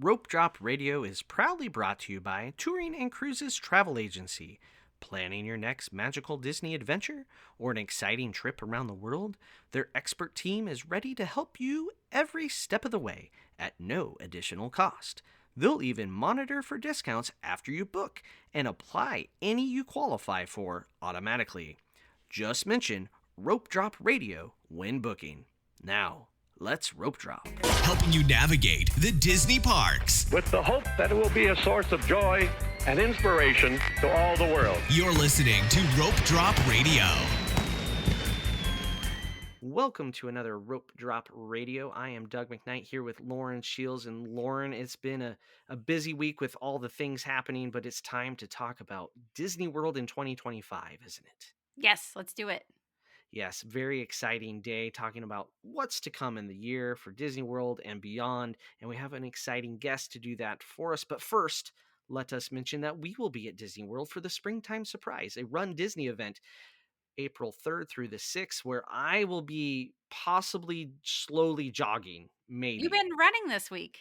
Rope Drop Radio is proudly brought to you by Touring and Cruises Travel Agency. Planning your next magical Disney adventure or an exciting trip around the world? Their expert team is ready to help you every step of the way at no additional cost. They'll even monitor for discounts after you book and apply any you qualify for automatically. Just mention Rope Drop Radio when booking. Now, let's rope drop. Helping you navigate the Disney parks. With the hope that it will be a source of joy and inspiration to all the world. You're listening to Rope Drop Radio. Welcome to another Rope Drop Radio. I am Doug McKnight here with Lauren Shields. And Lauren, it's been a busy week with all the things happening, but it's time to talk about Disney World in 2025, isn't it? Yes, let's do it. Yes, very exciting day talking about what's to come in the year for Disney World and beyond. And we have an exciting guest to do that for us. But first, let us mention that we will be at Disney World for the Springtime Surprise, a Run Disney event, April 3rd through the 6th, where I will be possibly slowly jogging, maybe. You've been running this week.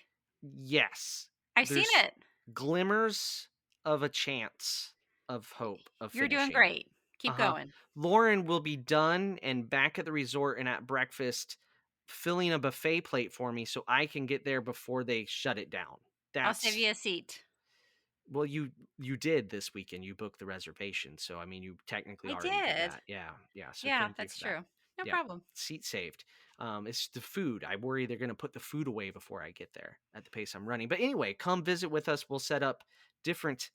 Yes. I've seen There's it. glimmers of a chance of hope of You're doing finishing. great. Keep going. Lauren will be done and back at the resort and at breakfast filling a buffet plate for me so I can get there before they shut it down. I'll save you a seat. Well, you did this weekend. You booked the reservation. So, I mean, you technically I already did. that. Yeah. So Yeah, thank you that's for that. true. No Yeah, problem. seat saved. It's the food. I worry they're going to put the food away before I get there at the pace I'm running. But anyway, come visit with us. We'll set up different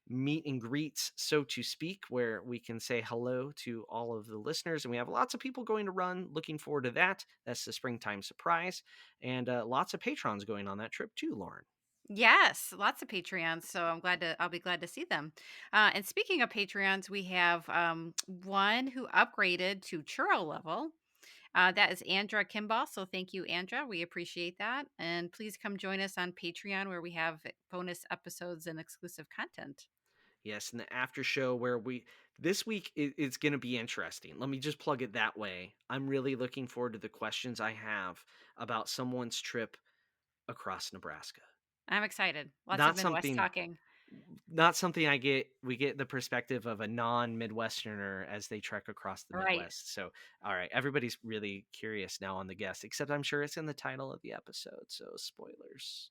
meet and greets, so to speak, where we can say hello to all of the listeners. And we have lots of people going to run. Looking forward to that. That's the Springtime Surprise. And lots of patrons going on that trip too, Lauren. Yes, lots of Patreons. So I'll be glad to see them. And speaking of Patreons, we have one who upgraded to churro level. That is Andra Kimball. So thank you, Andra. We appreciate that. And please come join us on Patreon where we have bonus episodes and exclusive content. Yes, and the after show where this week it's going to be interesting. Let me just plug it that way. I'm really looking forward to the questions I have about someone's trip across Nebraska. I'm excited. Lots Not of Midwest something- talking. Not something we get the perspective of a non-Midwesterner as they trek across the Right. Midwest. So, all right, everybody's really curious now on the guest, except I'm sure it's in the title of the episode. So, spoilers.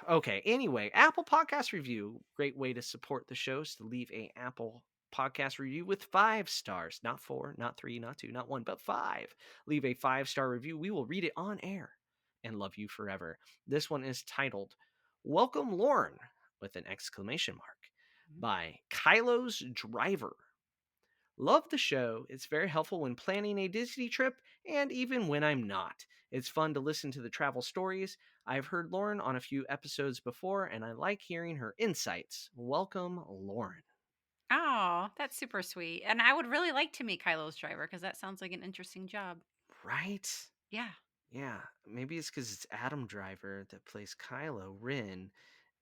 Okay. Anyway, Apple Podcast Review. Great way to support the show is to leave a Apple Podcast review with 5 stars. Not 4, not 3, not 2, not 1, but 5. Leave a 5-star review. We will read it on air and love you forever. This one is titled Welcome Lauren with an exclamation mark by Kylo's Driver. Love the show. It's very helpful when planning a Disney trip and even when I'm not. It's fun to listen to the travel stories. I've heard Lauren on a few episodes before, and I like hearing her insights. Welcome, Lauren. Oh, that's super sweet. And I would really like to meet Kylo's driver because that sounds like an interesting job. Right? Yeah. Yeah. Maybe it's because it's Adam Driver that plays Kylo Ren,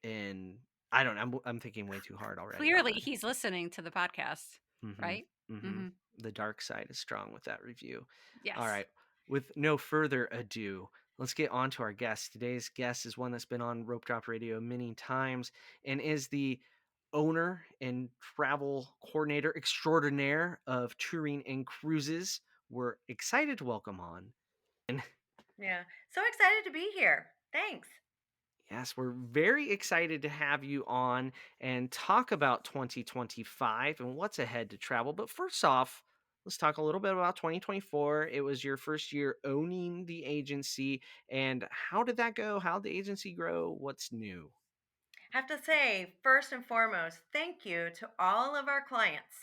and I don't know. I'm thinking way too hard already. Clearly, he's listening to the podcast, right? The dark side is strong with that review. Yes. All right. With no further ado, let's get on to our guest. Today's guest is one that's been on Rope Drop Radio many times and is the owner and travel coordinator extraordinaire of Touring and Cruises. We're excited to welcome on. Yeah, so excited to be here. Thanks. Yes, we're very excited to have you on and talk about 2025 and what's ahead to travel. But first off, let's talk a little bit about 2024. It was your first year owning the agency. And how did that go? How did the agency grow? What's new? Have to say, first and foremost, thank you to all of our clients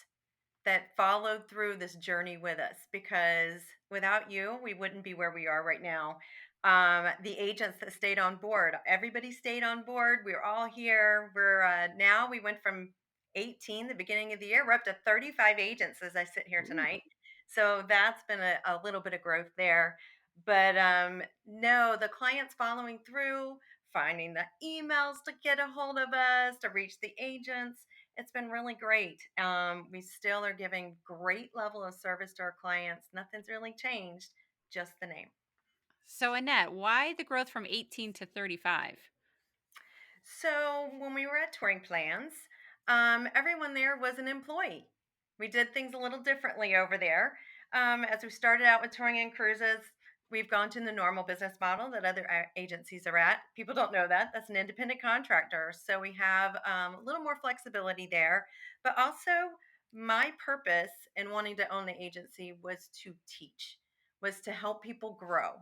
that followed through this journey with us, because without you, we wouldn't be where we are right now. The agents that stayed on board, everybody stayed on board. We're all here. Now we went from 18, the beginning of the year, we're up to 35 agents as I sit here tonight. So that's been a little bit of growth there. But no, the clients following through, finding the emails to get a hold of us, to reach the agents. It's been really great. We still are giving great level of service to our clients. Nothing's really changed, just the name. So Annette, why the growth from 18 to 35? So when we were at Touring Plans, everyone there was an employee. We did things a little differently over there. As we started out with touring and cruises, we've gone to the normal business model that other agencies are at. People don't know that. That's an independent contractor. So we have a little more flexibility there. But also, my purpose in wanting to own the agency was to teach, was to help people grow,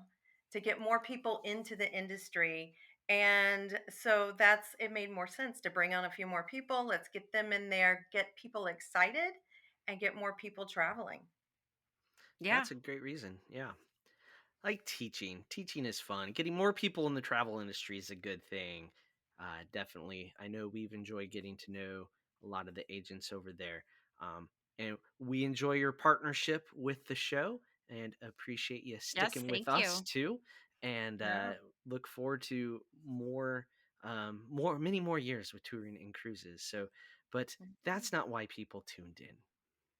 to get more people into the industry, and so that's it made more sense to bring on a few more people. Let's get them in there, get people excited, and get more people traveling. Yeah. That's a great reason. Yeah. Like teaching. Teaching is fun. Getting more people in the travel industry is a good thing. Definitely. I know we've enjoyed getting to know a lot of the agents over there. And we enjoy your partnership with the show and appreciate you Yes, sticking with thank us you. too. And Yeah. look forward to many more years with touring and cruises. So, but that's not why people tuned in.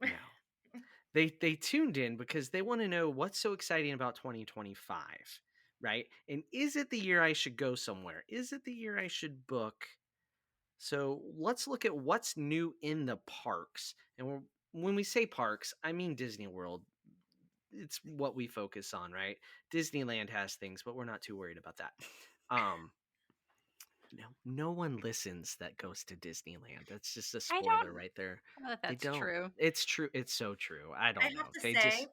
No, they tuned in because they want to know what's so exciting about 2025, right? And is it the year I should go somewhere? Is it the year I should book? So let's look at what's new in the parks. And when we say parks, I mean Disney World. It's what we focus on, right? Disneyland has things, but we're not too worried about that. Um, no one listens that goes to Disneyland. That's just a I spoiler don't right there. know that They that's don't. true. It's true. It's so true. I I don't have know. to They say, just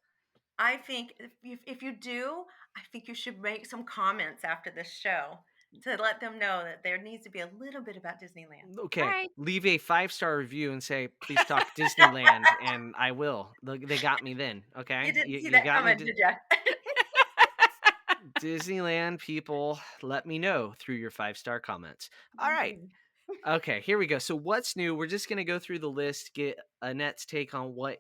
I think if you do, I think you should make some comments after this show to let them know that there needs to be a little bit about Disneyland. All okay. right. Leave a 5-star review and say, please talk Disneyland, and I will. They got me then. You Okay. didn't see You that got me. coming, did you? Disneyland people, let me know through your 5-star comments. All right. Mhm. Okay. Here we go. So, what's new? We're just going to go through the list, get Annette's take on what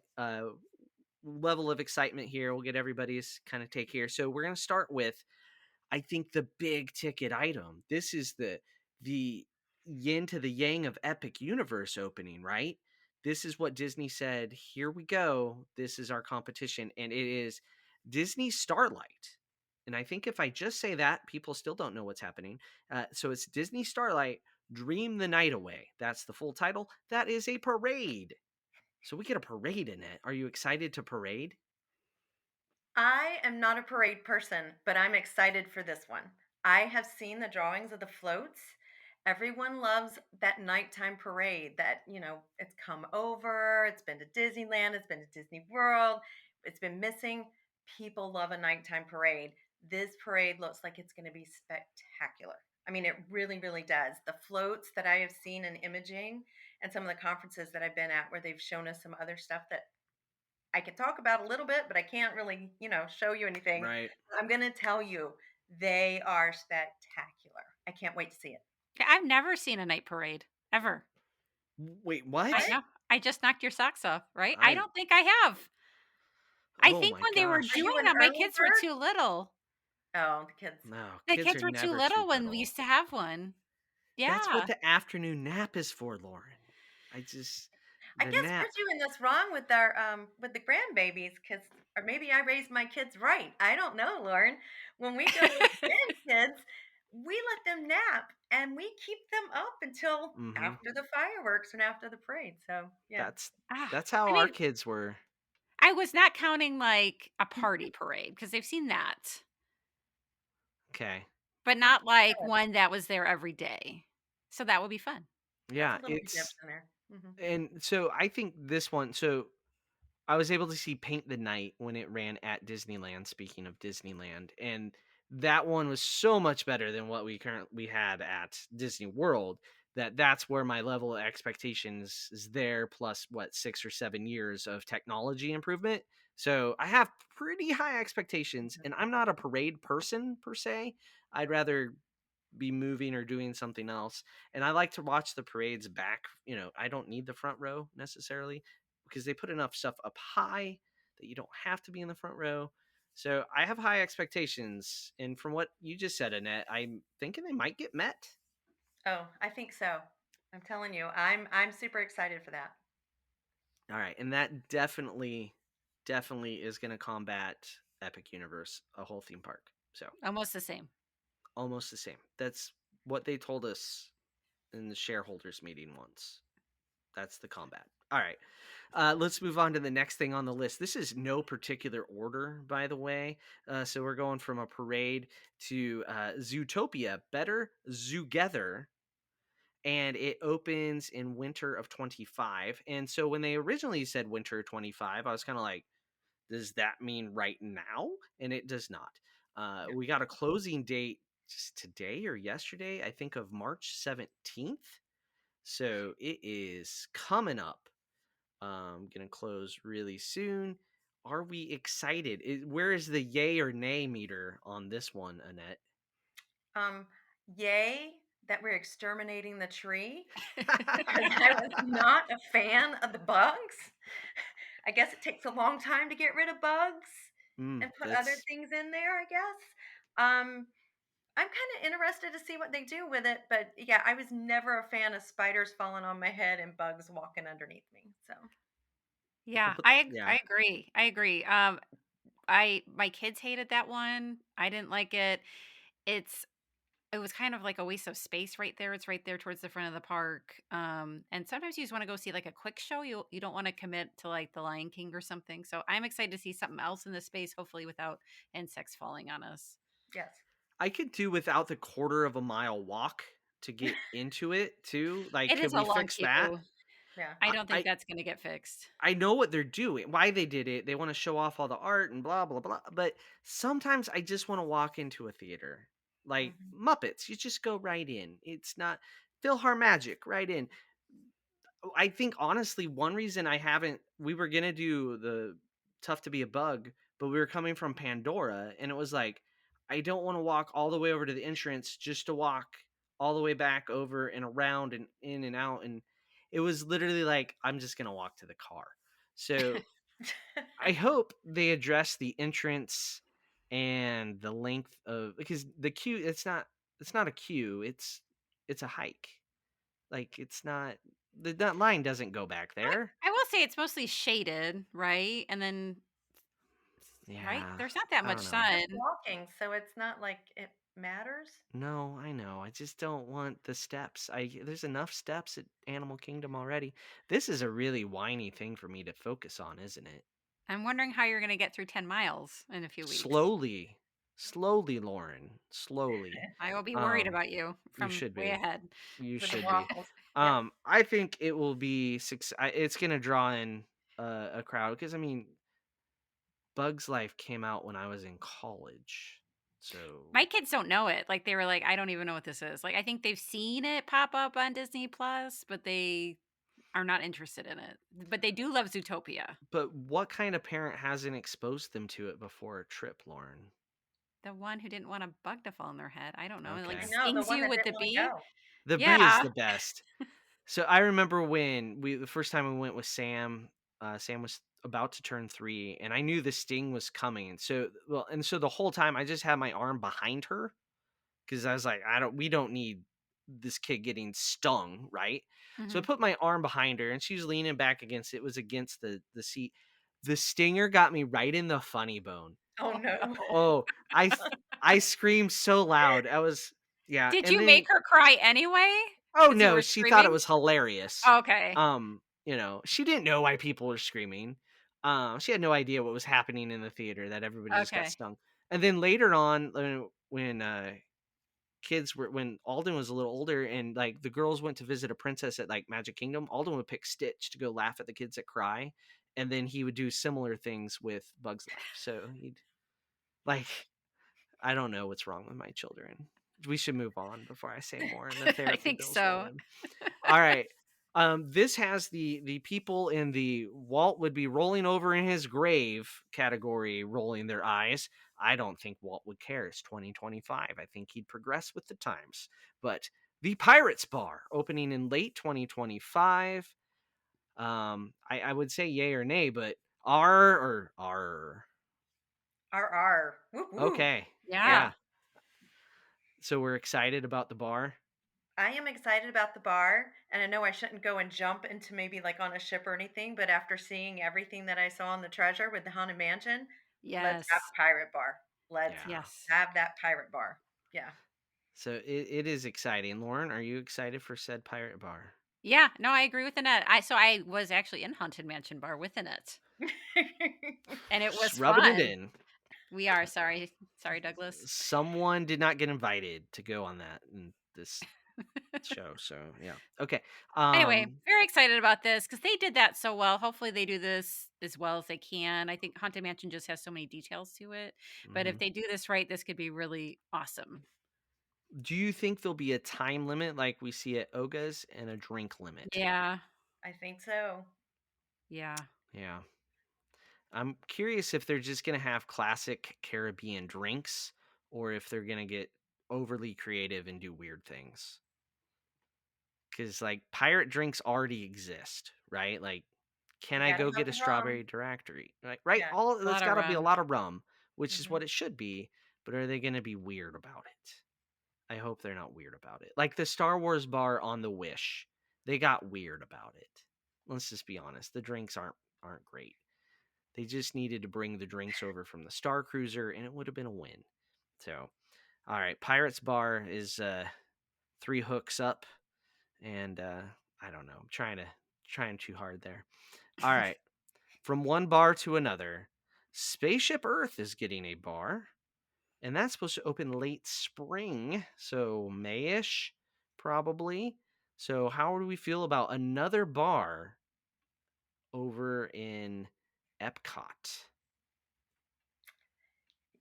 level of excitement here. We'll get everybody's kind of take here. So, we're going to start with I think the big ticket item. This is the yin to the yang of Epic Universe opening, right? This is what Disney said, here we go. This is our competition and it is Disney Starlight. And I think if I just say that, people still don't know what's happening. So it's Disney Starlight Dream the Night Away. That's the full title. That is a parade. So we get a parade in it. Are you excited to parade? I am not a parade person, but I'm excited for this one. I have seen the drawings of the floats. Everyone loves that nighttime parade that, it's come over, it's been to Disneyland, it's been to Disney World, it's been missing. People love a nighttime parade. This parade looks like it's going to be spectacular. I mean, it really, really does. The floats that I have seen in imaging and some of the conferences that I've been at where they've shown us some other stuff that I can talk about a little bit, but I can't really, show you anything. Right. I'm going to tell you they are spectacular. I can't wait to see it. Yeah, I've never seen a night parade ever. Wait, I what? What? know. I just knocked your socks off, right? I I don't think I have. I Oh think my when they were Are gosh. doing you an them, my early kids were bird? too little. Oh, the kids. No, The kids kids are were too never too little when we little. used to have one. That's what Yeah. the afternoon nap is for, Lauren. I just I the guess we're nap. doing this wrong with our with the grandbabies, because or maybe I raised my kids right. I don't know, Lauren. When we go with grandkids, we let them nap and we keep them up until Mhm. after the fireworks and after the parade. So yeah. That's Ah, that's how I our mean, kids were. I was not counting like a party parade because they've seen that, Okay. but That's not like good. one that was there every day. So that would be fun. That's Yeah, a little bit it's different there. and so I think this one I was able to see Paint the Night when it ran at Disneyland, speaking of Disneyland, and that one was so much better than what we had at Disney World that's where my level of expectations is there plus what 6 or 7 years of technology improvement. So, I have pretty high expectations and I'm not a parade person per se. I'd rather be moving or doing something else. And I like to watch the parades back. I don't need the front row necessarily because they put enough stuff up high that you don't have to be in the front row. So I have high expectations. And from what you just said, Annette, I'm thinking they might get met. Oh, I think so. I'm telling you, I'm super excited for that. All right. And that definitely is going to combat Epic Universe, a whole theme park. So Almost the same. almost the same. That's what they told us in the shareholders meeting once. That's the combat. All right. Let's move on to the next thing on the list. This is no particular order, by the way. So we're going from a parade to Zootopia, Better Zoogether, and it opens in winter of 25. And so when they originally said winter 25, I was kind of like, does that mean right now? And it does not. We got a closing date just today or yesterday, I think, of March 17th. So it is coming up. Gonna close really soon. Are we excited? Where is the yay or nay meter on this one, Annette? Um, Yay that we're exterminating the tree because I was not a fan of the bugs. I guess it takes a long time to get rid of bugs and put other That's things in there, I guess. I'm kind of interested to see what they do with it, but yeah, I was never a fan of spiders falling on my head and bugs walking underneath me. So, Yeah, but I yeah. agree. I agree. My kids hated that one. I didn't like it. It's it was kind of like a waste of space right there. It's right there towards the front of the park. And sometimes you just want to go see like a quick show. You don't want to commit to like the Lion King or something. So I'm excited to see something else in the space, hopefully without insects falling on us. yes. I could do without the quarter of a mile walk to get into it too. Like, It could is a we long fix that? queue. Yeah. I I, don't think I that's going to get fixed. I know what they're doing, why they did it. They want to show off all the art and blah blah blah. But sometimes I just want to walk into a theater, like Mhm. Muppets. You just go right in. It's not Magic right in. I think honestly, one reason I haven't, we were gonna do the Tough to Be a Bug, but we were coming from Pandora, and it was like, I don't want to walk all the way over to the entrance just to walk all the way back over and around and in and out. And it was literally like, I'm just gonna walk to the car. So I hope they address the entrance and the length of, because the queue, it's not a queue, it's a hike. Like, it's not, that line doesn't go back I, there. I will say it's mostly shaded, right? And then, right? Yeah, There's not that I much don't You're know. sun. just walking, so it's not like it matters. No, I know. I just don't want the steps. There's enough steps at Animal Kingdom already. This is a really whiny thing for me to focus on, isn't it? I'm wondering how you're going to get through 10 miles in a few weeks. Slowly, slowly, Lauren, slowly. I will be worried Um, about you you from should way be. ahead. You With the should be. waffles. Yep. I think it will be it's gonna draw in a crowd because I mean, Bugs Life came out when I was in college, so My kids don't know it. Like they were like, I don't even know what this is. Like I think they've seen it pop up on Disney Plus, but they are not interested in it. But they do love Zootopia. but what kind of parent hasn't exposed them to it before a trip, Lauren? The one who didn't want a bug to fall on their head. I don't know. It like I Okay. know, the stings one you that with didn't the want to bee. go. The bee is Yeah. the best. So I remember when the first time we went with Sam, Sam was about to turn 3, and I knew the sting was coming. And so the whole time I just had my arm behind her because I was like, we don't need this kid getting stung, right? So I Mhm. put my arm behind her, and she was leaning back against it. Was against the seat. The stinger got me right in the funny bone. Oh no. Oh, I screamed so loud. I was, yeah, Did and you make then, her cry anyway? oh Because you no, were she thought it screaming? was hilarious. Okay. She didn't know why people were screaming. She had no idea what was happening in the theater, that everybody just got Okay. stung. And then later on, when when Alden was a little older and like the girls went to visit a princess at like Magic Kingdom, Alden would pick Stitch to go laugh at the kids that cry, and then he would do similar things with Bugs Life. So he'd like, I don't know what's wrong with my children. We should move on before I say more and the I therapy think bills roll so. in. All right. This has the people in the Walt would be rolling over in his grave category rolling their eyes. I don't think Walt would care. It's 2025. I think he'd progress with the times. But the Pirates Bar opening in late 2025. I would say yay or nay, but R or R. R. Whoop whoop. Okay. Yeah. Yeah. So we're excited about the bar. I am excited about the bar, and I know I shouldn't go and jump into maybe like on a ship or anything, but after seeing everything that I saw on the treasure with the Haunted Mansion, let's have Yes. a pirate bar. Let's Yeah. Yes. have that pirate bar. Yeah. So it is exciting. Lauren, are you excited for said pirate bar? Yeah, no, I agree with Annette. I was actually in Haunted Mansion Bar with Annette, and it Just was rubbing it fun. in. We are sorry. Sorry, Douglas. Someone did not get invited to go on that in this show. So yeah. Okay. Anyway, Um. very excited about this because they did that so well. Hopefully, they do this as well as they can. I think Haunted Mansion just has so many details to it. But if Mhm. they do this right, this could be really awesome. Do you think there'll be a time limit like we see at Oga's and a drink limit? Yeah. I think so. Yeah. Yeah. I'm curious if they're just going to have classic Caribbean drinks or if they're going to get overly creative and do weird things. Cuz like pirate drinks already exist, right? Like can You I gotta go have get a the rum. strawberry directory? Right? Yeah. All A that's lot of got to be a rum. lot of rum, which is Mhm. what it should be, but are they going to be weird about it? I hope they're not weird about it. Like the Star Wars bar on the Wish, they got weird about it. Let's just be honest. The drinks aren't great. They just needed to bring the drinks over from the Star Cruiser and it would have been a win. So, all right, Pirates Bar is 3 hooks up and I don't know. I'm trying too hard there. All right. From one bar to another, Spaceship Earth is getting a bar. And that's supposed to open late spring, so Mayish, probably. So how do we feel about another bar over in Epcot?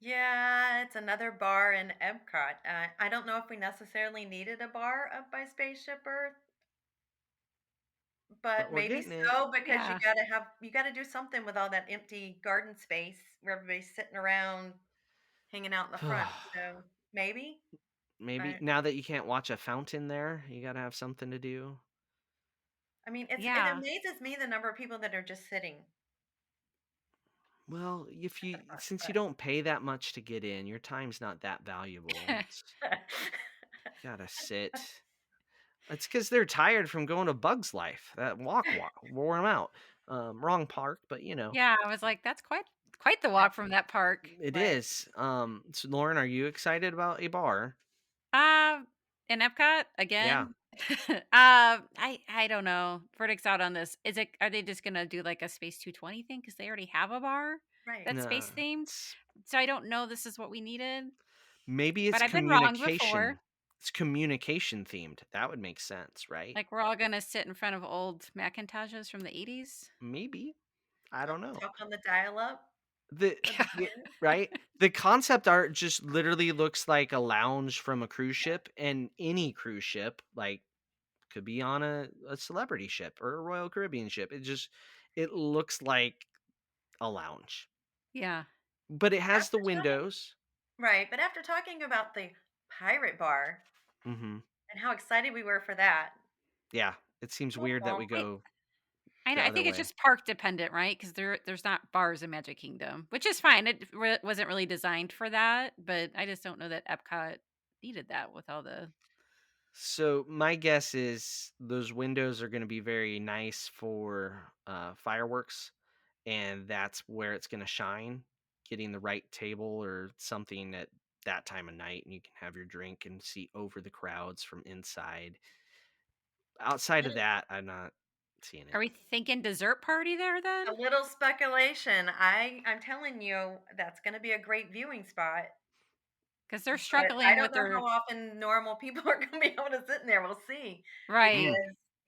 Yeah, it's another bar in Epcot. I don't know if we necessarily needed a bar up by Spaceship Earth, But but we're maybe getting it. so because Yeah. you gotta do something with all that empty garden space where everybody's sitting around hanging out in the front. So maybe. Maybe I now that you can't watch a fountain there, you got to have something to do. I mean, it Yeah. amazes me the number of people that are just sitting Well, if at the you front. since you don't pay that much to get in, your time's not that valuable. But You gotta sit. It's because they're tired from going to Bug's Life. That walk wore them out. Wrong park, but you know. Yeah. I was like, that's quite the walk from that park. It right. is. So Lauren, are you excited about a bar? Uh, in Epcot Yeah. again. I don't know. Verdict's out on this. Are they just gonna do like a Space 220 thing because they already have a bar Right. that's No, space themed? it's So I don't know. This is what we needed, maybe but it's I've been wrong before. communication. It's communication themed. That would make sense, right? Like we're all gonna sit in front of old Macintoshes from the 80s. Maybe. I don't know. Talk on the dial up The for the yeah, beginning. right? The concept art just literally looks like a lounge from a cruise ship and any cruise ship like could be on a celebrity ship or a Royal Caribbean ship. It looks like a lounge. Yeah. But it has the After talking windows. Right, but after talking about the pirate bar Mhm. and how excited we were for that, Yeah, it seems womp weird that womp. we go I know. the I other think it's way. just park dependent, right? Because there's not bars in Magic Kingdom, which is fine. Wasn't really designed for that, but I just don't know that Epcot needed that with all the. So my guess is those windows are going to be very nice for fireworks, and that's where it's going to shine. Getting the right table or something at that time of night, and you can have your drink and see over the crowds from inside. Outside of that, I'm not seeing Are it. we thinking dessert party there A then? little speculation. I'm telling you, that's going to be a great viewing spot. Because they're But I struggling don't with know their how often normal people are going to be able to sit in there. We'll see, because right. Mm,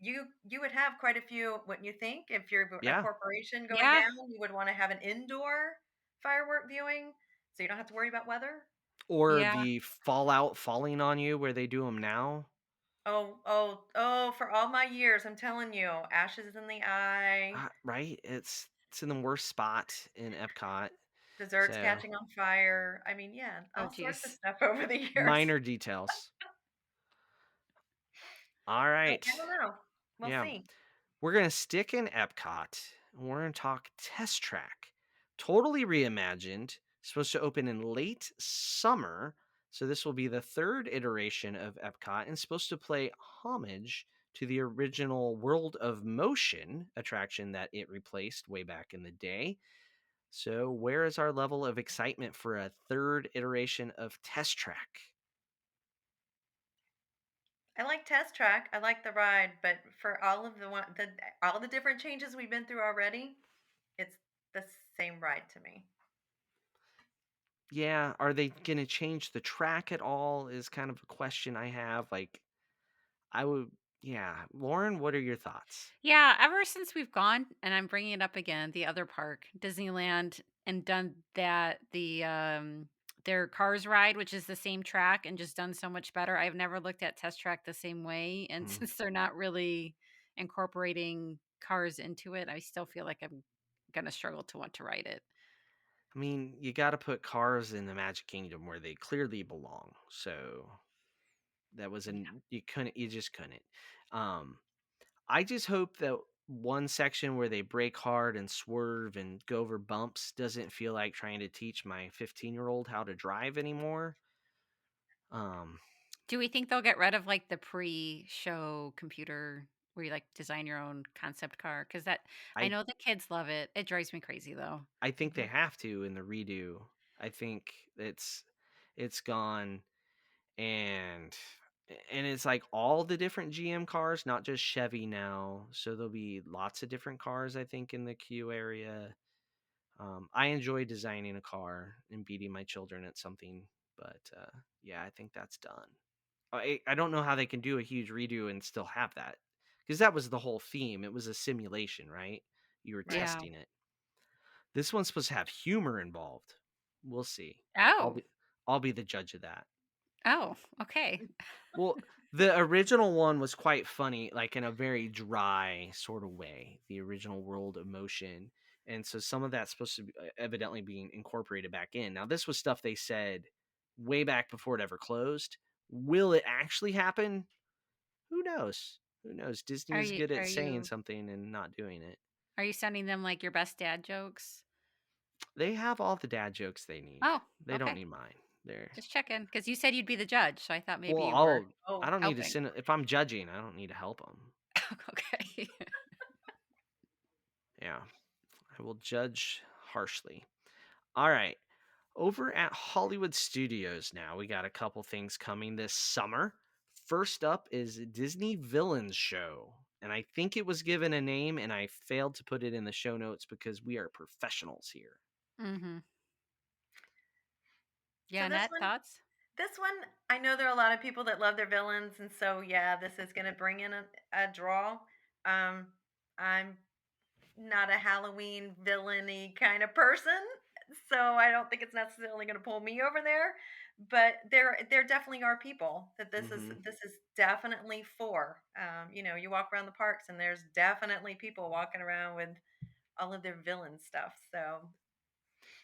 you would have quite a few. Wouldn't you think? If you're a yeah, corporation going Yeah, down, you would want to have an indoor firework viewing, so you don't have to worry about weather. or yeah, the fallout falling on you where they do them now. Oh, oh, oh, for all my years, I'm telling you, ashes in the eye, Right? It's in the worst spot in Epcot. desserts So catching on fire. I mean, yeah, oh all sorts of geez. stuff over the years. minor details. All So right. I don't know. We'll Yeah. see. We're gonna stick in Epcot and we're gonna talk Test Track. Totally reimagined. Supposed to open in late summer. So this will be the third iteration of Epcot and supposed to play homage to the original World of Motion attraction that it replaced way back in the day. So, where is our level of excitement for a third iteration of Test Track? I like Test Track. I like the ride, but for all the different changes we've been through already, it's the same ride to me. Yeah, are they going to change the track at all? Is kind of a question I have. Like, I would, yeah. Lauren, what are your thoughts? Yeah, ever since we've gone, and I'm bringing it up again, the other park, Disneyland, and done their Cars ride, which is the same track and just done so much better. I've never looked at Test Track the same way, and Hmm. since they're not really incorporating cars into it, I still feel like I'm gonna struggle to want to ride it. I mean, you got to put cars in the Magic Kingdom where they clearly belong. So that was Yeah. an you just couldn't. Um, I just hope that one section where they brake hard and swerve and go over bumps doesn't feel like trying to teach my 15-year-old how to drive anymore. Um, Do we think they'll get rid of like the pre-show computer where you like design your own concept car? Because that I I know the kids love it. It drives me crazy though. I think they Mhm. have to in the redo. I think it's gone and it's like all the different GM cars, not just Chevy now. So there'll be lots of different cars I think in the queue area. I enjoy designing a car and beating my children at something, but yeah, I think that's done. I don't know how they can do a huge redo and still have that because that was the whole theme. It was a simulation, right? You were Right. Yeah. testing it. This one's supposed to have humor involved. We'll see. I'll Oh. be I'll be the judge of that. Oh, okay. Well, the original one was quite funny, like in a very dry sort of way. The original World of Motion, and so some of that's supposed to be evidently being incorporated back in. Now, this was stuff they said way back before it ever closed. Will it actually happen? Who knows? Who knows? Disney Are is you good at are saying you something and not doing it. are you sending them like your best dad jokes? They have all the dad jokes they need. Oh, They don't okay. need mine. They're Just checking because you said you'd be the judge, so I thought maybe well. you were I Oh, don't need to helping. send it if I'm judging. I don't need to help them. Okay. Yeah, I will judge harshly. All right. Over at Hollywood Studios now, we got a couple things coming this summer. First up is Disney Villains Show. And I think it was given a name, and I failed to put it in the show notes because we are professionals here. Mhm. Yeah, so this Annette, one, thoughts? this one, I know there are a lot of people that love their villains, and so yeah, this is going to bring in a draw. Um, I'm not a Halloween villainy kind of person, so I don't think it's necessarily going to pull me over there. But there definitely are people that Hmm. this is definitely for. You walk around the parks and there's definitely people walking around with all of their villain stuff. So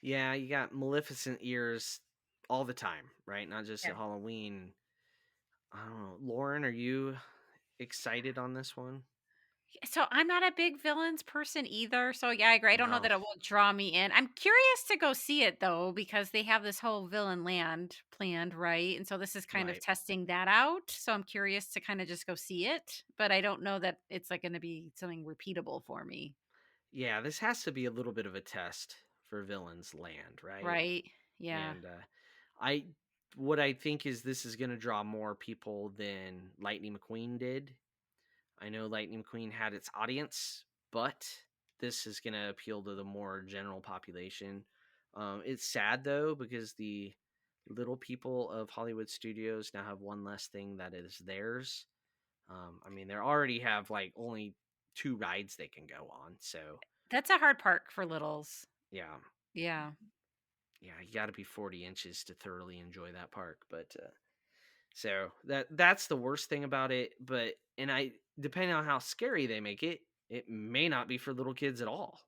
Yeah, you got Maleficent ears all the time, right? Not just yeah. at Halloween. I don't know. Lauren, are you excited on this one? So I'm not a big villains person either. So yeah, I agree. I don't know No. that it will draw me in. I'm curious to go see it though, because they have this whole villain land planned, right? And so this is kind of Right. testing that out. So I'm curious to kind of just go see it. But I don't know that it's like gonna be something repeatable for me. Yeah, this has to be a little bit of a test for Villains Land, right? Right. Yeah. And I, what I think is this is going to draw more people than Lightning McQueen did. I know Lightning McQueen had its audience, but this is going to appeal to the more general population. It's sad though because the little people of Hollywood Studios now have one less thing that is theirs. I mean, they already have like only two rides they can go on, so That's a hard park for littles. yeah, Yeah. yeah, you got to be 40 inches to thoroughly enjoy that park. But so that's the worst thing about it. But and I depending on how scary they make it, it may not be for little kids at all,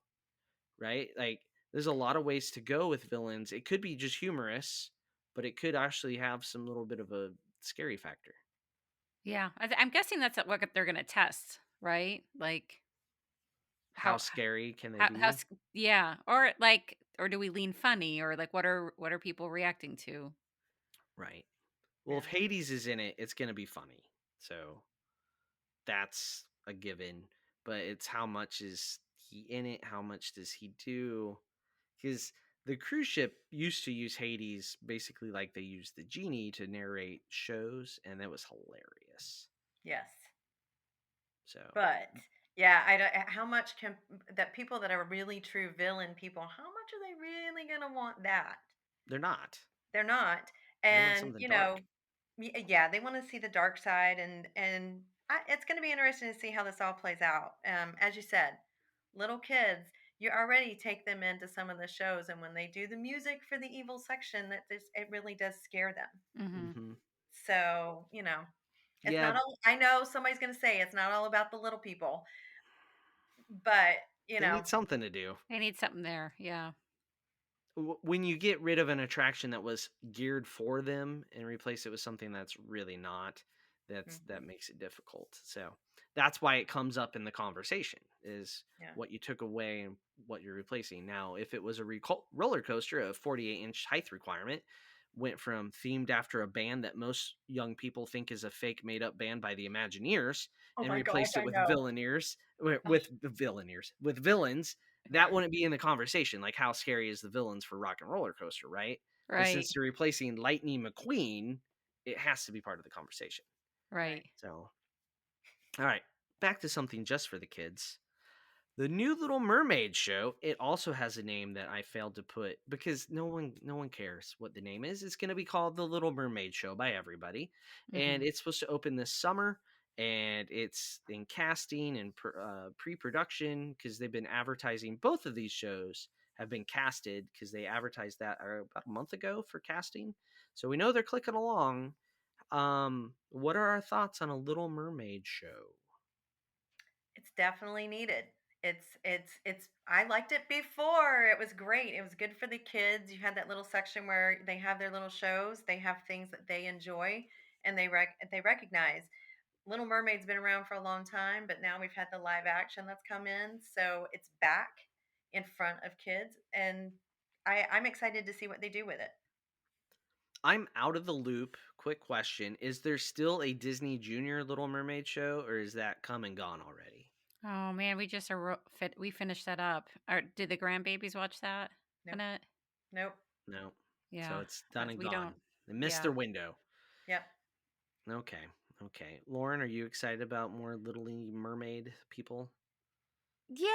right? Like there's a lot of ways to go with villains. It could be just humorous, but it could actually have some little bit of a scary factor. Yeah. I'm guessing that's what they're gonna test, right? Like How how scary can they how be? yeah, or like or do we lean funny or like what are people reacting to? Right. Well, if Yeah. Hades is in it, it's going to be funny. So that's a given. But it's how much is he in it? How much does he do? because the cruise ship used to use Hades basically like they used the genie to narrate shows, and that was hilarious. Yes. So But yeah, I don't, how much can that people that are really true villain people, how much are they really going to want that? they're not. They're not. They want And, something dark. yeah, they want to see the dark side, and it's going to be interesting to see how this all plays out. As you said, little kids, you already take them into some of the shows, and when they do the music for the evil section, it really does scare them. Hmm. Hmm. So, it's Yeah, not all. I know somebody's going to say it's not all about the little people, but they need something to do. They need something there. Yeah. When you get rid of an attraction that was geared for them and replace it with something that's really not, that mhm, makes it difficult. So that's why it comes up in the conversation is yeah. what you took away and what you're replacing. Now if it was a roller coaster, a 48-inch height requirement, went from themed after a band that most young people think is a fake made up band by the Imagineers, Oh and my gosh, replaced it I with know. villainers, with villains, that wouldn't be in the conversation. Like, how scary is the villains for Rock and Roller Coaster, right? But Right. since you're replacing Lightning McQueen, it has to be part of the conversation. Right. Right. So, all right, back to something just for the kids. The new Little Mermaid show, it also has a name that I failed to put because no one cares what the name is. It's going to be called The Little Mermaid Show by everybody. Hmm. And it's supposed to open this summer, and it's in casting and pre-production because they've been advertising. Both of these shows have been casted because they advertised that about a month ago for casting. So we know they're clicking along. What are our thoughts on a Little Mermaid show? It's definitely needed. It's I liked it before. It was great. It was good for the kids. You had that little section where they have their little shows. They have things that they enjoy and they recognize. Little Mermaid's been around for a long time, but now we've had the live action that's come in, so it's back in front of kids, and I'm excited to see what they do with it. I'm out of the loop. Quick question. Is there still a Disney Junior Little Mermaid show, or is that come and gone already? Oh man, we just we finished that up. Did the grandbabies watch that, Nope. Annette? Nope. No. So Yeah, it's done and we gone. don't. They missed Yeah. their window. Yep. Okay. Okay. Lauren, are you excited about more Little Mermaid people? Yeah,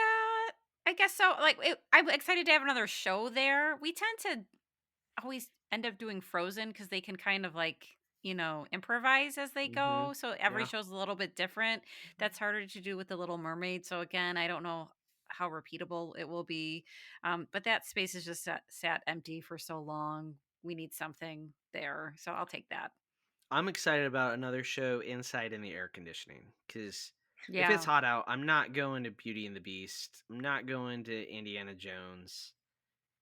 I guess so. Like, I'm excited to have another show there. We tend to always end up doing Frozen because they can kind of improvise as they Mm-hmm. go. So every Yeah. show's a little bit different. Mhm. That's harder to do with the Little Mermaid. So again, I don't know how repeatable it will be. But that space is just sat empty for so long. We need something there. So I'll take that. I'm excited about another show inside in the air conditioning because if it's Yeah. hot out, I'm not going to Beauty and the Beast. I'm not going to Indiana Jones.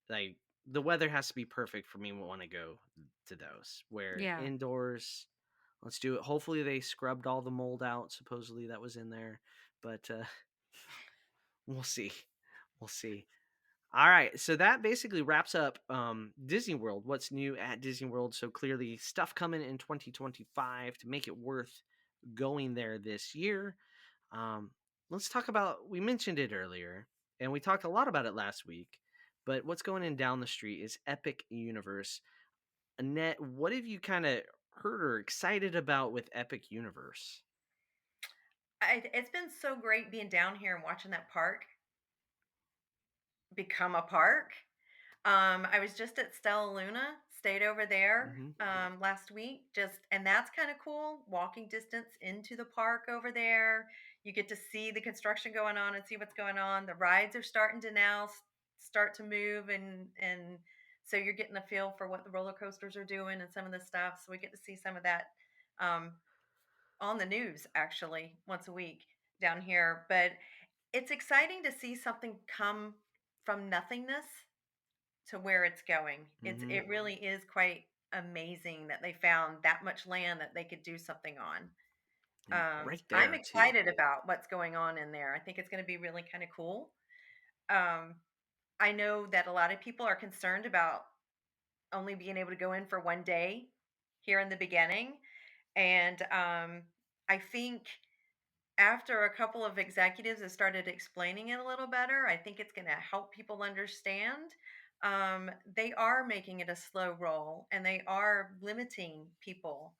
Like, the weather has to be perfect for me to want to go to those. Where Yeah. indoors, let's do it. Hopefully they scrubbed all the mold out. Supposedly that was in there, but we'll see. We'll see. All right, so that basically wraps up Disney World. What's new at Disney World? So clearly, stuff coming in 2025 to make it worth going there this year. Um, let's talk about. We mentioned it earlier, and we talked a lot about it last week. But what's going in down the street is Epic Universe. Annette, what have you kind of heard or excited about with Epic Universe? It's been so great being down here and watching that park become a park. I was just at Stella Luna, stayed over there Hmm. last week, and that's kind of cool. Walking distance into the park over there, you get to see the construction going on and see what's going on. The rides are starting to now start to move, and so you're getting a feel for what the roller coasters are doing and some of the stuff. So we get to see some of that um, on the news actually once a week down here, but it's exciting to see something come from nothingness to where it's going. Hmm. It really is quite amazing that they found that much land that they could do something on. And right I'm there too. excited about what's going on in there. I think it's going to be really kind of cool. Um, I know that a lot of people are concerned about only being able to go in for one day here in the beginning, and I think after a couple of executives have started explaining it a little better, I think it's going to help people understand. they are making it a slow roll, and they are limiting people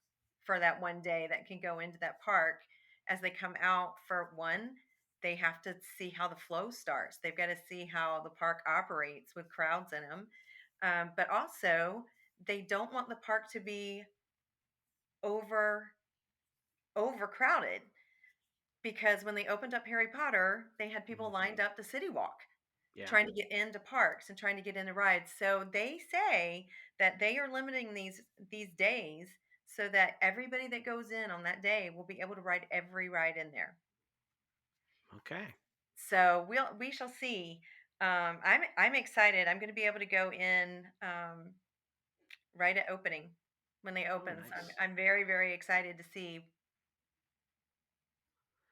for that one day that can go into that park. As they come out, for one, they have to see how the flow starts. They've got to see how the park operates with crowds in them. But also, they don't want the park to be over overcrowded, because when they opened up Harry Potter, they had people Mhm. lined up to city walk Yeah. trying to get into parks and trying to get into rides. So they say that they are limiting these days so that everybody that goes in on that day will be able to ride every ride in there. Okay. So we shall see. I'm excited. I'm going to be able to go in right at opening when they Oh, open. So nice. I'm very very excited to see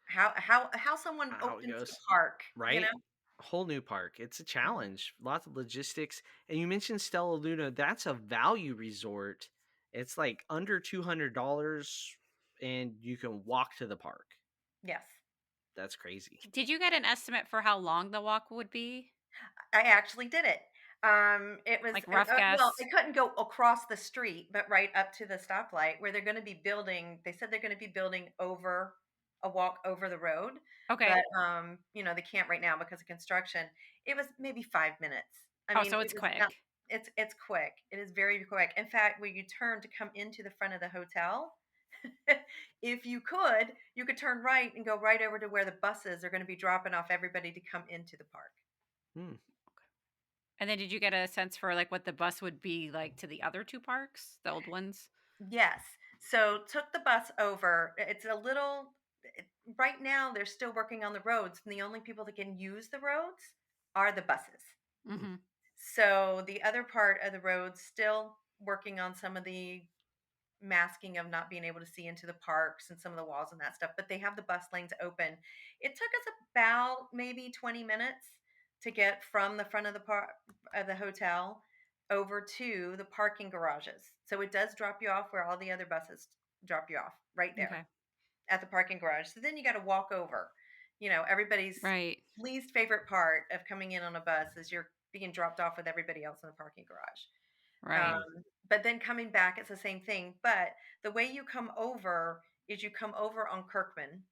how someone How it opens a goes, park. You right? know. Whole new park. It's a Mhm. challenge. Lots of logistics. And you mentioned Stella Luna. That's a value resort. It's like under $200 and you can walk to the park. Yes. That's crazy. Did you get an estimate for how long the walk would be? I actually did it. It was Like rough well, guess? I couldn't go across the street, but right up to the stoplight where they're going to be building. They said they're going to be building over a walk over the road, Okay. but they can't right now because of construction. It was maybe 5 minutes. I Oh, mean, so it it's was not. quick. It's quick. It is very quick. In fact, when you turn to come into the front of the hotel, if you could turn right and go right over to where the buses are going to be dropping off everybody to come into the park. Hmm. And then did you get a sense for like what the bus would be like to the other two parks, the old ones? Yes. So took the bus over. It's a little right now they're still working on the roads, and the only people that can use the roads are the buses. Hmm. Mm-hmm. So the other part of the roads still working on some of the masking of not being able to see into the parks and some of the walls and that stuff, but they have the bus lanes open. It took us about maybe 20 minutes to get from the front of the hotel over to the parking garages. So it does drop you off where all the other buses drop you off, right there Okay. at the parking garage. So then you got to walk over. Everybody's Right. least favorite part of coming in on a bus is you're being dropped off with everybody else in the parking garage. Right. Hmm. But then coming back, it's the same thing. But the way you come over is you come over on Kirkman.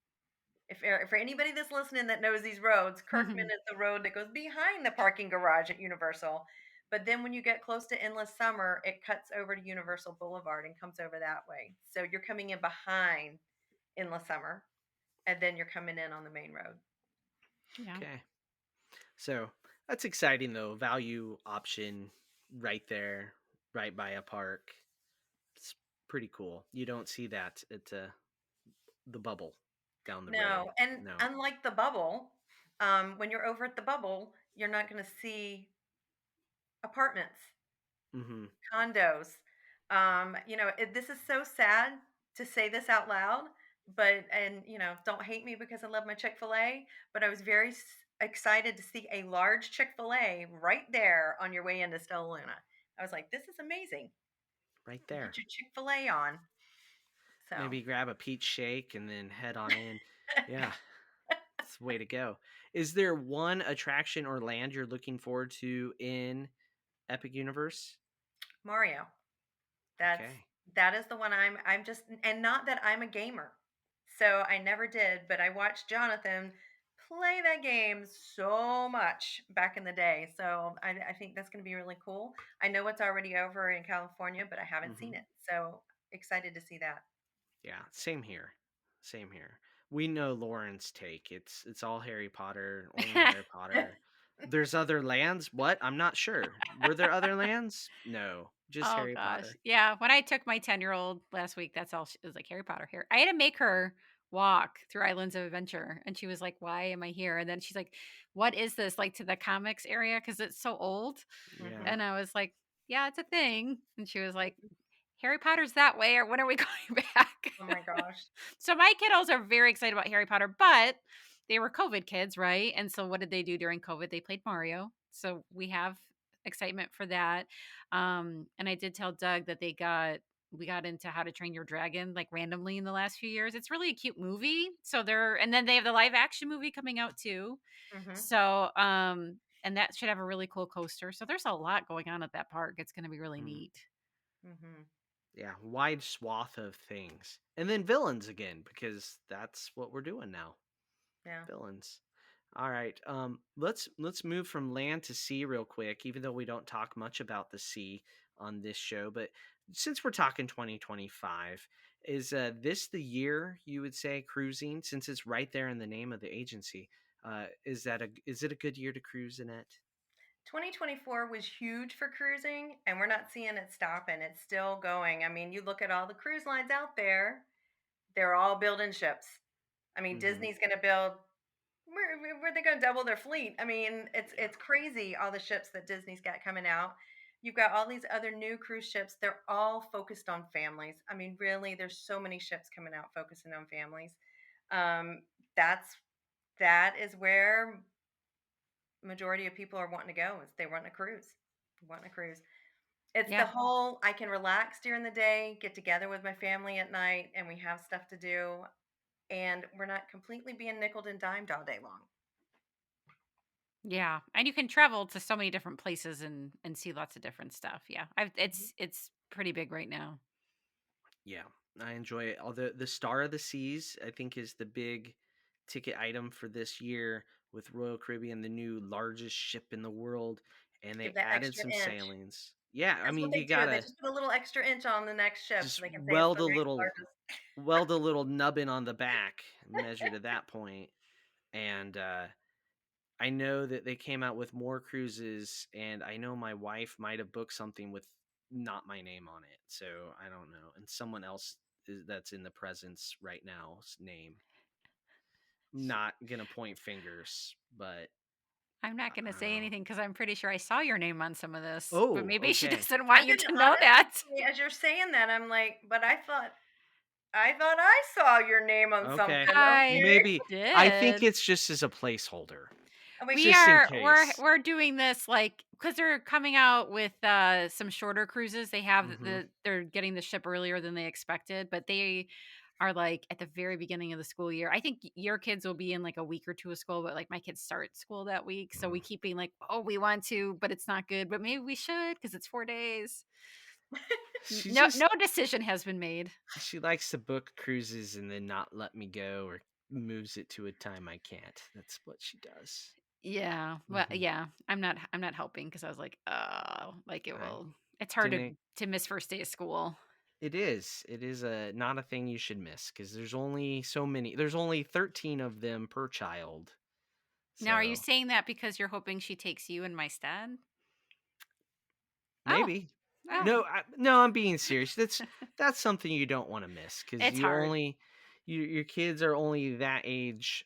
For anybody that's listening that knows these roads, Kirkman is the road that goes behind the parking garage at Universal. But then when you get close to Endless Summer, it cuts over to Universal Boulevard and comes over that way. So you're coming in behind Endless Summer, and then you're coming in on the main road. Yeah. Okay. So that's exciting though. Value option right there, right by a park. It's pretty cool. You don't see that at the bubble down the road. No, and No. unlike the bubble, when you're over at the bubble, you're not going to see apartments, Hmm. condos. This is so sad to say this out loud, but don't hate me because I love my Chick-fil-A, but I was very excited to see a large Chick-fil-A right there on your way into Stella Luna. I was like, this is amazing. Right You get there. your Chick-fil-A on. So, Maybe grab a peach shake and then head on in. Yeah, it's the way to go. Is there one attraction or land you're looking forward to in Epic Universe? Mario. That's Okay. that is the one I'm just, and not that I'm a gamer. So I never did, but I watched Jonathan play that game so much back in the day. So I think that's going to be really cool. I know it's already over in California, but I haven't Hmm. seen it. So excited to see that. Yeah, same here. Same here. We know Lauren's take. It's all Harry Potter, only Harry Potter. There's other lands? What? I'm not sure. Were there other lands? No, just Oh Harry gosh. Potter. Yeah. When I took my 10-year-old last week, that's all it was like Harry Potter here. I had to make her walk through Islands of Adventure. And she was like, why am I here? And then she's like, what is this? Like to the comics area? Cause it's so old. Yeah. And I was like, yeah, it's a thing. And she was like, Harry Potter's that way, or when are we going back? Oh my gosh. So my kiddos are very excited about Harry Potter, but they were COVID kids, right? And so what did they do during COVID? They played Mario. So we have excitement for that. And I did tell Doug that we got into How to Train Your Dragon like randomly in the last few years. It's really a cute movie. So and then they have the live action movie coming out too. Hmm. So and that should have a really cool coaster. So there's a lot going on at that park. It's going to be really Mm, neat. Hmm. yeah, wide swath of things. And then villains again, because that's what we're doing now. Yeah. Villains. All right. Let's move from land to sea real quick, even though we don't talk much about the sea on this show. But since we're talking 2025, is this the year you would say cruising? Since it's right there in the name of the agency, is it a good year to cruise, Annette? 2024 was huge for cruising, and we're not seeing it stopping. It's still going. I mean, you look at all the cruise lines out there, they're all building ships. I mean, Mm-hmm. Disney's going to build, where they going to double their fleet? I mean, Yeah. it's crazy all the ships that Disney's got coming out. You've got all these other new cruise ships. They're all focused on families. I mean, really, there's so many ships coming out focusing on families. Um, that's that is where majority of people are wanting to go. Is they want a cruise, wanting a cruise. It's the Yeah. whole I can relax during the day, get together with my family at night, and we have stuff to do, and we're not completely being nickeled and dimed all day long. Yeah. And you can travel to so many different places and see lots of different stuff. Yeah. Mhm. It's pretty big right now. Yeah, I enjoy it. Although the Star of the Seas, I think, is the big ticket item for this year with Royal Caribbean, the new largest ship in the world, and they Give that added extra some inch. sailings. Yeah, I That's what mean, they you do. They gotta just put a little extra inch on the next ship so just they can say it's the next largest. weld a little nubbin on the back, measure to that point, and I know that they came out with more cruises, and I know my wife might have booked something with not my name on it, so I don't know. And someone else that's in the presence right now's name. Not gonna point fingers, but I'm not going to I don't say know. anything because I'm pretty sure I saw your name on some of this, but Oh, maybe she okay, doesn't want I'm you gonna to know that. honestly, as you're saying that, I'm like, but I thought I saw your name on something. okay. I Okay. Maybe I think did. it's just as a placeholder, And we We can just in are case. we're doing this like because they're coming out with some shorter cruises. They have Mm-hmm. they're getting the ship earlier than they expected, but they are like at the very beginning of the school year. I think your kids will be in like a week or two of school, but like my kids start school that week. So we keep being like, oh, we want to, but it's not good. But maybe we should because it's 4 days. She No just decision has been made. she likes to book cruises and then not let me go or moves it to a time I can't. That's what she does. Yeah. Well, Hmm. yeah. I'm not helping because I was like, oh, like it I will. It's hard didn't. to miss first day of school. It is. It is a not a thing you should miss because there's only so many. There's only 13 of them per child. Now, are you So saying that because you're hoping she takes you in my stead? Oh, maybe. oh, No, I'm being serious. That's something you don't want to miss because it's hard, your kids are only that age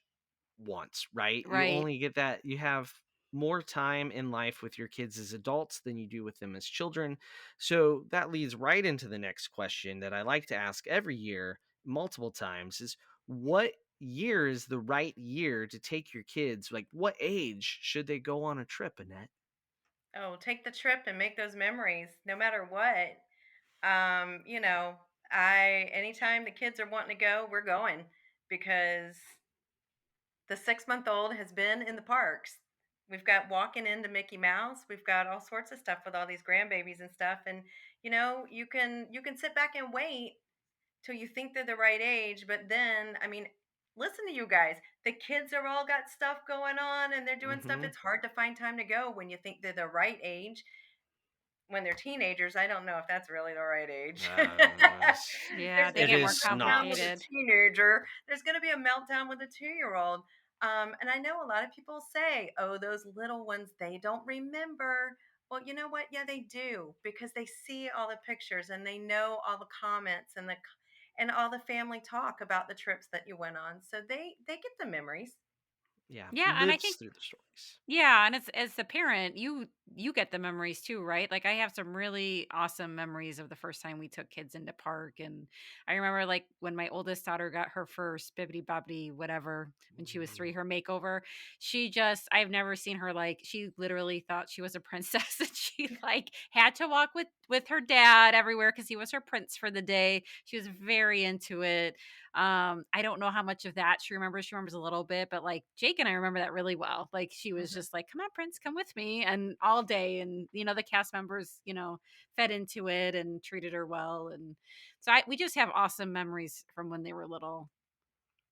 once, right? You right? only get that you have more time in life with your kids as adults than you do with them as children. So that leads right into the next question that I like to ask every year multiple times is what year is the right year to take your kids? Like what age should they go on a trip, Annette? Oh, take the trip and make those memories no matter what. You know, I anytime the kids are wanting to go, we're going because the 6 month old has been in the parks. We've got walking into Mickey Mouse. We've got all sorts of stuff with all these grandbabies and stuff. And you can sit back and wait till you think they're the right age. But then, I mean, listen to you guys. The kids are all got stuff going on and they're doing stuff. Mhm. It's hard to find time to go when you think they're the right age. When they're teenagers, I don't know if that's really the right age. I don't know. Yeah, There's they going It to get be more is a meltdown with not. a complicated. teenager. There's going to be a meltdown with a 2 year old. And I know a lot of people say, oh, those little ones, they don't remember. Well, you know what? Yeah, they do because they see all the pictures and they know all the comments and all the family talk about the trips that you went on. So they get the memories. Yeah, Yeah, and I lives think through the stories. yeah, and as the parent, you get the memories too, right? Like I have some really awesome memories of the first time we took kids into park, and I remember like when my oldest daughter got her first bibbity bobbity whatever when she was 3, her makeover. I've never seen her like she literally thought she was a princess, and she like had to walk with her dad everywhere because he was her prince for the day. She was very into it. I don't know how much of that she remembers. She remembers a little bit, but like Jake taken, I remember that really well. Like she was Mhm. just like, "Come on, Prince, come with me," and all day, and the cast members, fed into it and treated her well, and so we just have awesome memories from when they were little.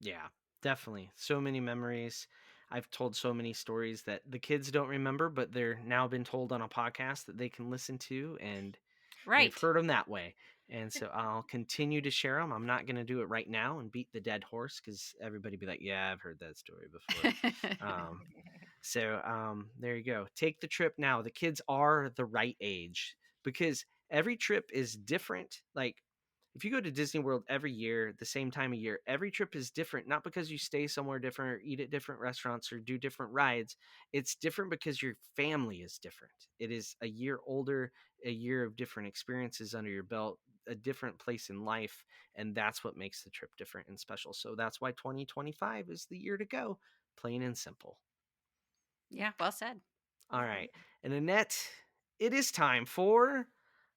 Yeah, definitely. So many memories. I've told so many stories that the kids don't remember, but they're now been told on a podcast that they can listen to, and they've Right. heard them that way. And so I'll continue to share them. I'm not going to do it right now and beat the dead horse because everybody be like, "Yeah, I've heard that story before." Um, there you go. Take the trip now. The kids are the right age because every trip is different. Like if you go to Disney World every year, the same time of year, every trip is different, not because you stay somewhere different or eat at different restaurants or do different rides. It's different because your family is different. It is a year older, a year of different experiences under your belt, a different place in life. And that's what makes the trip different and special. So that's why 2025 is the year to go, plain and simple. Yeah, well said. All Well right. said. And Annette, it is time for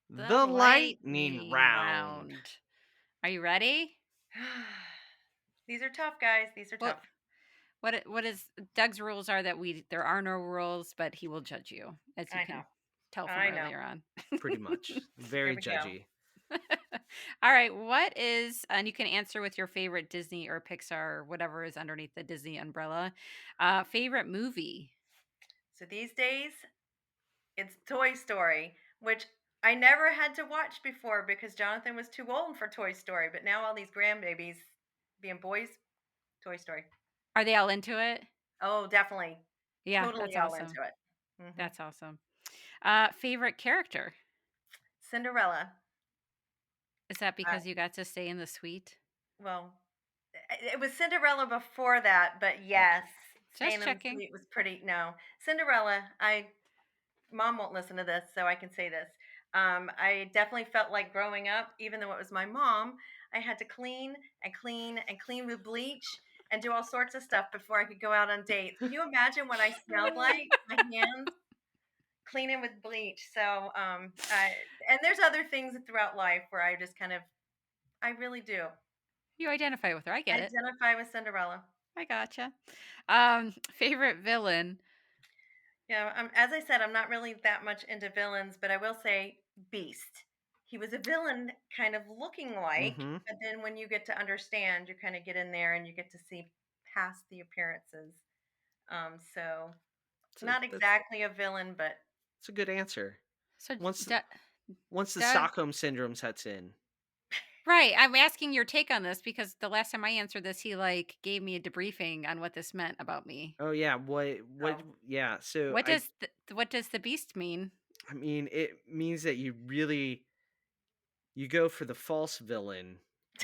The the lightning lightning round. round. Are you ready? These are tough, guys. These are Well, tough. what is Doug's rules are that there are no rules, but he will judge you, as you I know. can tell from I know. earlier on. Pretty much. Here Very we go. judgy. All right, what is and you can answer with your favorite Disney or Pixar or whatever is underneath the Disney umbrella. Favorite movie. So these days, it's Toy Story, which I never had to watch before because Jonathan was too old for Toy Story. But now all these grandbabies being boys, Toy Story. Are they all into it? Oh, definitely. Yeah, that's Totally all awesome. into it. That's awesome. Favorite character. Cinderella. Is that Uh, because you got to stay in the suite? well, it was Cinderella before that, but Okay. yes, Just staying in the checking. suite was pretty. No, Cinderella. Mom won't listen to this, so I can say this. I definitely felt like growing up, even though it was my mom, I had to clean and clean and clean with bleach and do all sorts of stuff before I could go out on dates. Can you imagine what I smelled like? My hands cleaning with bleach. So, and there's other things throughout life where I just kind of, I really do You identify with her. I get it. identify with Cinderella. I gotcha. Favorite villain. Yeah, as I said, I'm not really that much into villains, but I will say Beast. He was a villain kind of looking like, Mm-hmm. but then when you get to understand, you kind of get in there and you get to see past the appearances. So not That's exactly a villain, but a good answer. So, Once Doug, once the Doug, Stockholm syndrome sets in. right? I'm asking your take on this because the last time I answered this, he like gave me a debriefing on what this meant about me. Oh yeah, what oh, yeah, so What does what does the beast mean? I mean it means that you go for the false villain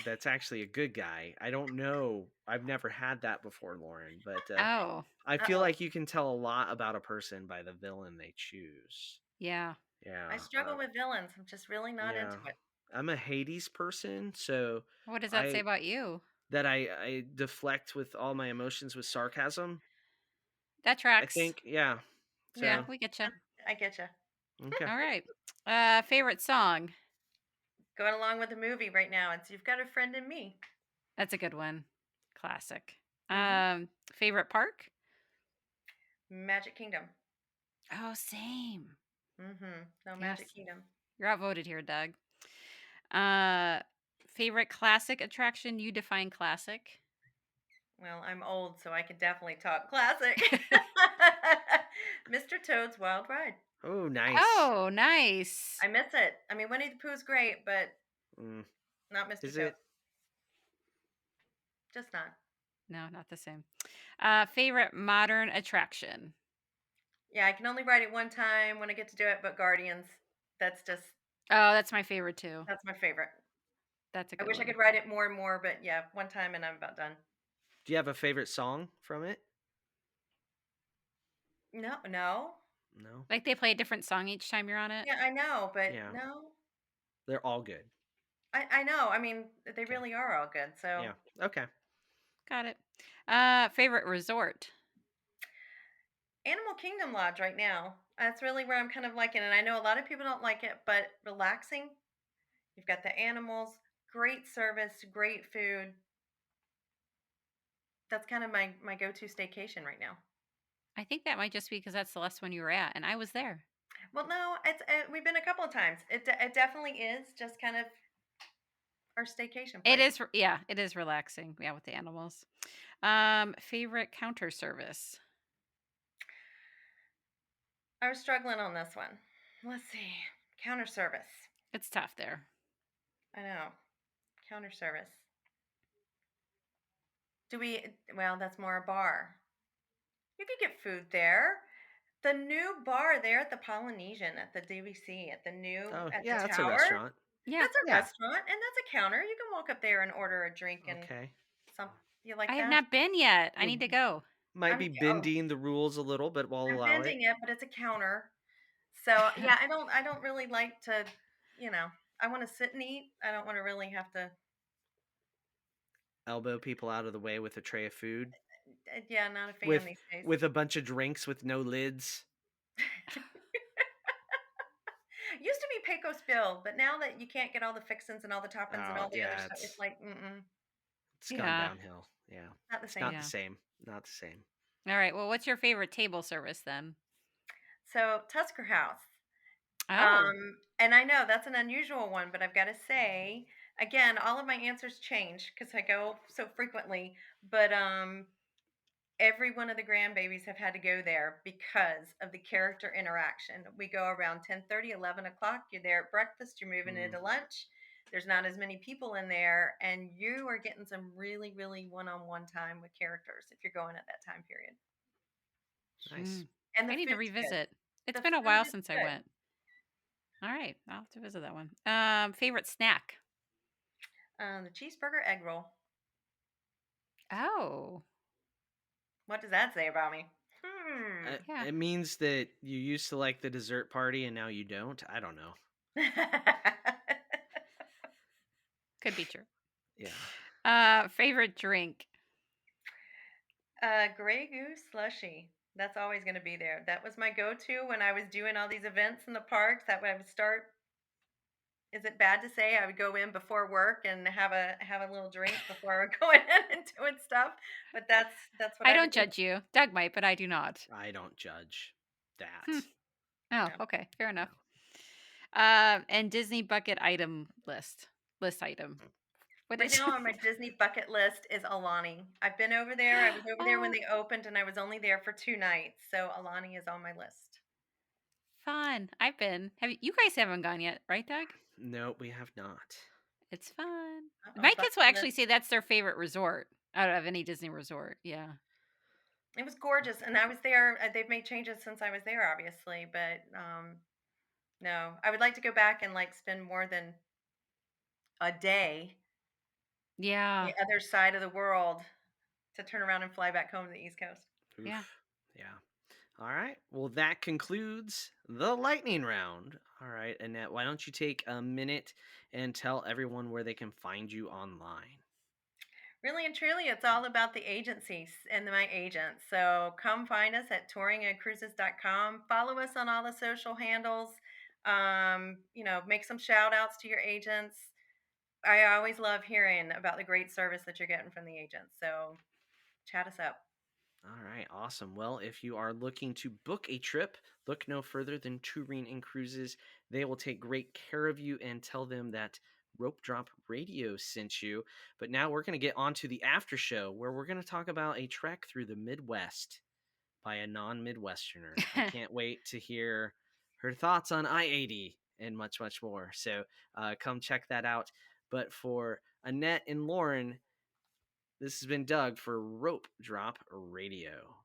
that's actually a good guy. I don't know. I've never had that before, Lauren, but Oh, I feel uh-oh. like you can tell a lot about a person by the villain they choose. yeah. Yeah. I struggle with villains. I'm just really not Yeah. into it. I'm a Hades person, so What does that say I about you? I deflect with all my emotions with sarcasm. That I tracks. think, yeah. Yeah, Yeah, So, we get you. I get you. okay. All right. Favorite song. Going along with the movie right now, it's You've Got a Friend in Me. That's a good one. Classic. Hmm. Favorite park. Magic Kingdom. Oh, same. No, Yes, Magic Kingdom. you're outvoted here, Doug. Uh, favorite classic attraction. You define classic. Well, I'm old, so I can definitely talk classic. Mr. Toad's Wild Ride. Oh, nice. Oh, nice. I miss it. I mean, Winnie the Pooh's great, but Mm. not Mr. Is Toad. it? Just not. No, not the same. Favorite modern attraction. Yeah, I can only ride it one time when I get to do it, but Guardians, that's just, Oh, that's my favorite too. that's my favorite. That's a I good wish I one. could ride it more and more, but yeah, one time and I'm about done. Do you have a favorite song from it? No, no. No. Like they play a different song each time you're on it. Yeah, I know, but Yeah. no. They're all good. I know. I mean, they Okay. really are all good. So Yeah. Okay. Got it. Favorite resort. Animal Kingdom Lodge right now. That's really where I'm kind of liking it. And I know a lot of people don't like it, but relaxing. You've got the animals, great service, great food, That's kind of my go-to staycation right now. I think that might just be because that's the last one you were at, and I was there. Well, no, it's we've been a couple of times. It definitely is just kind of our staycation It place. is, yeah, it is relaxing. Yeah, with the animals. Favorite counter service. I was struggling on this one. Let's see. Counter service. It's tough there. I know. Counter service. Do we well, that's more a bar. You could get food there. The new bar there at the Polynesian at the DVC Oh, at the yeah, that's a tower. restaurant. Yeah, That's a Yeah. restaurant and that's a counter. You can walk up there and order a drink and Okay. some you I like have that? not been yet. I Well, need to go. might I'm be oh, bending the rules a little, but we'll I'm allow it. bending it, but it's a counter. So yeah, I don't really like to, you know, I want to sit and eat. I don't want to really have to Elbow people out of the way with a tray of food yeah, not a fan with these days. with a bunch of drinks with no lids. Used to be Pecos Bill, but now that you can't get all the fixins and all the toppings and Oh, all the other yeah, stuff, it's like, mm-mm, it's gone Yeah. downhill. Yeah. not the It's same. not the Yeah. same. Not the same. All right. Well, what's your favorite table service then? So Tusker House. Oh, And I know that's an unusual one, but I've got to say, again, all of my answers change because I go so frequently. But every one of the grandbabies have had to go there because of the character interaction. We go around 10:30, 11 o'clock. You're there at breakfast. You're moving Mm, into lunch. There's not as many people in there, and you are getting some really, really one-on-one time with characters if you're going at that time period. nice. mm. And the I need to food's good. revisit. It's The been a food while is since I good. went. All right. I'll have to visit that one. Favorite snack. The cheeseburger egg roll. Oh, What does that say about me? Hmm. yeah. It means that you used to like the dessert party and now you don't. I don't know. Could be true. Yeah. Favorite drink. Gray Goose slushy. That's always going to be there. That was my go-to when I was doing all these events in the parks. That way I would start. Is it bad to say I would go in before work and have a little drink before I would go in and doing stuff? But that's what I I don't would do. judge you. Doug might, but I do not. I don't judge that. Hmm. Oh, No. okay. Fair No. enough. And Disney bucket item list item. What Right is? now on my Disney bucket list is Alani. I've been over there. I was over there when Oh, they opened, and I was only there for 2 nights. So Alani is on my list. fun. I've been. Have you guys haven't gone yet, right, Doug? No, we have not. It's fun. Uh-oh, My kids will bucket actually list. say that's their favorite resort out of any Disney resort. Yeah. It was gorgeous, and I was there. They've made changes since I was there, obviously, but no, I would like to go back and like spend more than a day Yeah. the other side of the world to turn around and fly back home to the East Coast. Yeah. Oof. Yeah. All right. Well, that concludes the lightning round. All right, Annette, why don't you take a minute and tell everyone where they can find you online? Really and truly, it's all about the agencies and my agents. So come find us at touringandcruises.com. Follow us on all the social handles. Make some shout outs to your agents. I always love hearing about the great service that you're getting from the agents. So chat us up. All right, awesome. Well, if you are looking to book a trip, look no further than Touring and Cruises. They will take great care of you and tell them that Rope Drop Radio sent you. But now we're going to get on to the after show where we're going to talk about a trek through the Midwest by a non-Midwesterner. I can't wait to hear her thoughts on I-80 and much, much more. So come check that out. But for Annette and Lauren, this has been Doug for Rope Drop Radio.